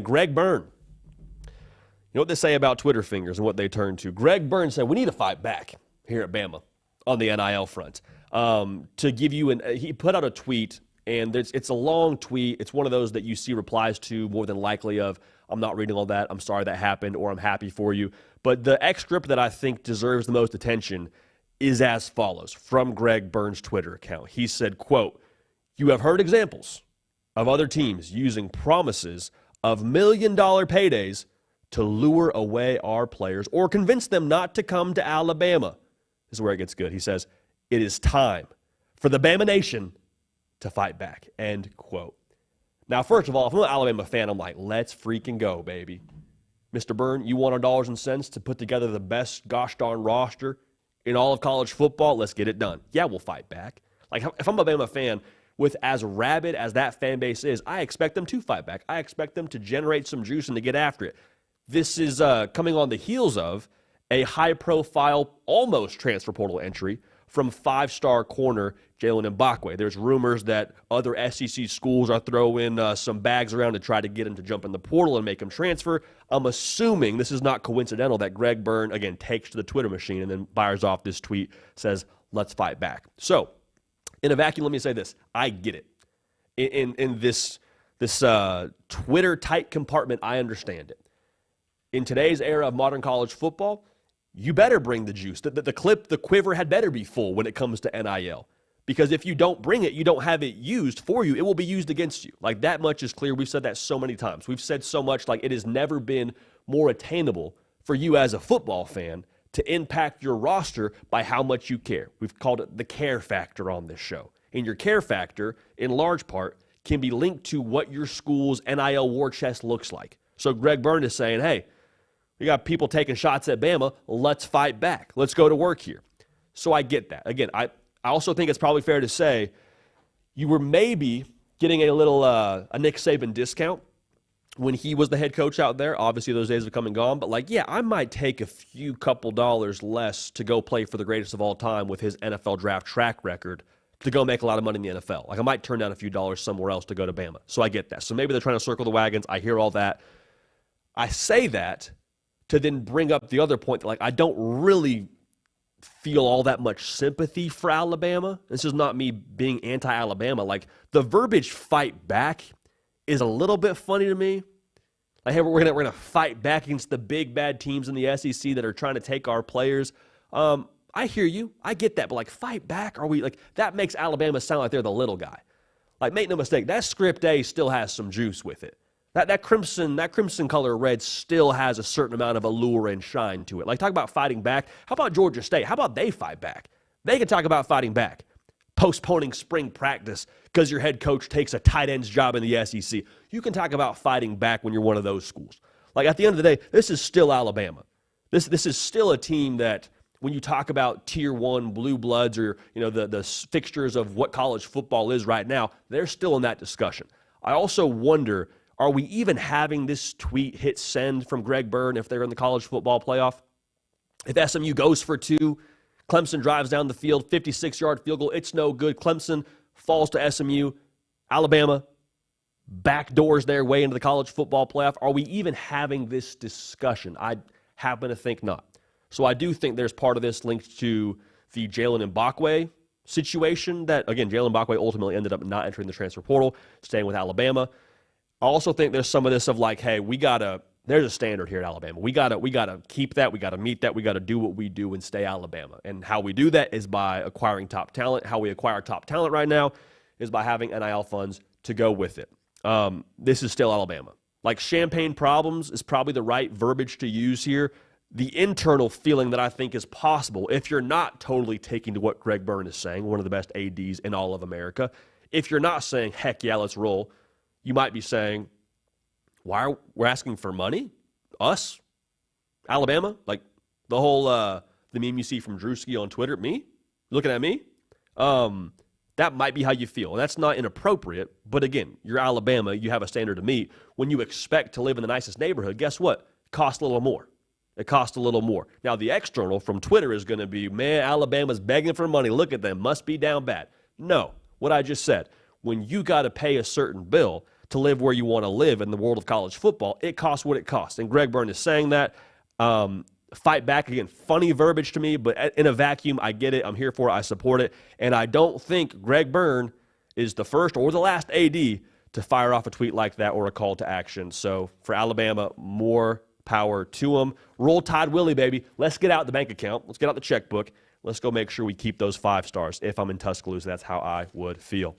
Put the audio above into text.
Greg Byrne. You know what they say about Twitter fingers and what they turn to? Greg Byrne said, we need to fight back here at Bama on the NIL front. To give you he put out a tweet, and it's a long tweet. It's one of those that you see replies to more than likely of, I'm not reading all that, I'm sorry that happened, or I'm happy for you. But the excerpt that I think deserves the most attention is as follows from Greg Byrne's Twitter account. He said, quote, "You have heard examples of other teams using promises of million-dollar paydays to lure away our players or convince them not to come to Alabama." This is where it gets good. He says, "It is time for the Bama Nation to fight back," end quote. Now, first of all, if I'm an Alabama fan, I'm like, let's freaking go, baby. Mr. Byrne, you want our dollars and cents to put together the best gosh darn roster in all of college football? Let's get it done. Yeah, we'll fight back. Like, if I'm a Bama fan, with as rabid as that fan base is, I expect them to fight back. I expect them to generate some juice and to get after it. This is coming on the heels of a high-profile, almost transfer portal entry from five-star corner Jalen Mbakwe. There's rumors that other SEC schools are throwing some bags around to try to get him to jump in the portal and make him transfer. I'm assuming this is not coincidental that Greg Byrne, again, takes to the Twitter machine and then fires off this tweet, says, let's fight back. So, in a vacuum, let me say this. I get it. In this Twitter-tight compartment, I understand it. In today's era of modern college football, you better bring the juice. The quiver had better be full when it comes to NIL. Because if you don't bring it, you don't have it used for you, it will be used against you. Like, that much is clear. We've said that so many times. We've said so much, like, it has never been more attainable for you as a football fan to impact your roster by how much you care. We've called it the care factor on this show. And your care factor, in large part, can be linked to what your school's NIL war chest looks like. So Greg Byrne is saying, hey, we got people taking shots at Bama. Let's fight back. Let's go to work here. So I get that. Again, I also think it's probably fair to say you were maybe getting a little a Nick Saban discount when he was the head coach out there. Obviously, those days have come and gone. But, like, yeah, I might take a few couple dollars less to go play for the greatest of all time with his NFL draft track record to go make a lot of money in the NFL. Like, I might turn down a few dollars somewhere else to go to Bama. So I get that. So maybe they're trying to circle the wagons. I hear all that. I say that to then bring up the other point that, like, I don't really feel all that much sympathy for Alabama. This is not me being anti-Alabama. Like, the verbiage fight back is a little bit funny to me. Like, hey, we're gonna fight back against the big bad teams in the SEC that are trying to take our players. I hear you. I get that. But, like, fight back? Are we, like, that makes Alabama sound like they're the little guy. Like, make no mistake, that script A still has some juice with it. That crimson color red still has a certain amount of allure and shine to it. Like, talk about fighting back. How about Georgia State? How about they fight back? They can talk about fighting back. Postponing spring practice because your head coach takes a tight end's job in the SEC. You can talk about fighting back when you're one of those schools. Like, at the end of the day, this is still Alabama. This is still a team that, when you talk about Tier 1 blue bloods or, you know, the fixtures of what college football is right now, they're still in that discussion. I also wonder, are we even having this tweet hit send from Greg Byrne if they're in the college football playoff? If SMU goes for two, Clemson drives down the field, 56-yard field goal, it's no good. Clemson falls to SMU. Alabama backdoors their way into the college football playoff. Are we even having this discussion? I happen to think not. So I do think there's part of this linked to the Jalen Mbakwe situation that, again, Jalen Mbakwe ultimately ended up not entering the transfer portal, staying with Alabama. I also think there's some of this of like, hey, there's a standard here at Alabama. We gotta keep that. We gotta meet that. We gotta do what we do and stay Alabama. And how we do that is by acquiring top talent. How we acquire top talent right now is by having NIL funds to go with it. This is still Alabama. Like, champagne problems is probably the right verbiage to use here. The internal feeling that I think is possible, if you're not totally taking to what Greg Byrne is saying, one of the best ADs in all of America, if you're not saying, heck yeah, let's roll, you might be saying, we're asking for money? Us? Alabama? Like, the whole, the meme you see from Drewski on Twitter, me? Looking at me? That might be how you feel. And that's not inappropriate, but again, you're Alabama, you have a standard to meet. When you expect to live in the nicest neighborhood, guess what? It costs a little more. It costs a little more. Now, the external from Twitter is going to be, man, Alabama's begging for money. Look at them. Must be down bad. No, what I just said. When you got to pay a certain bill, to live where you want to live in the world of college football. It costs what it costs. And Greg Byrne is saying that. Fight back again. Funny verbiage to me, but in a vacuum, I get it. I'm here for it. I support it. And I don't think Greg Byrne is the first or the last AD to fire off a tweet like that or a call to action. So for Alabama, more power to them. Roll Tide Willie, baby. Let's get out the bank account. Let's get out the checkbook. Let's go make sure we keep those 5 stars. If I'm in Tuscaloosa, that's how I would feel.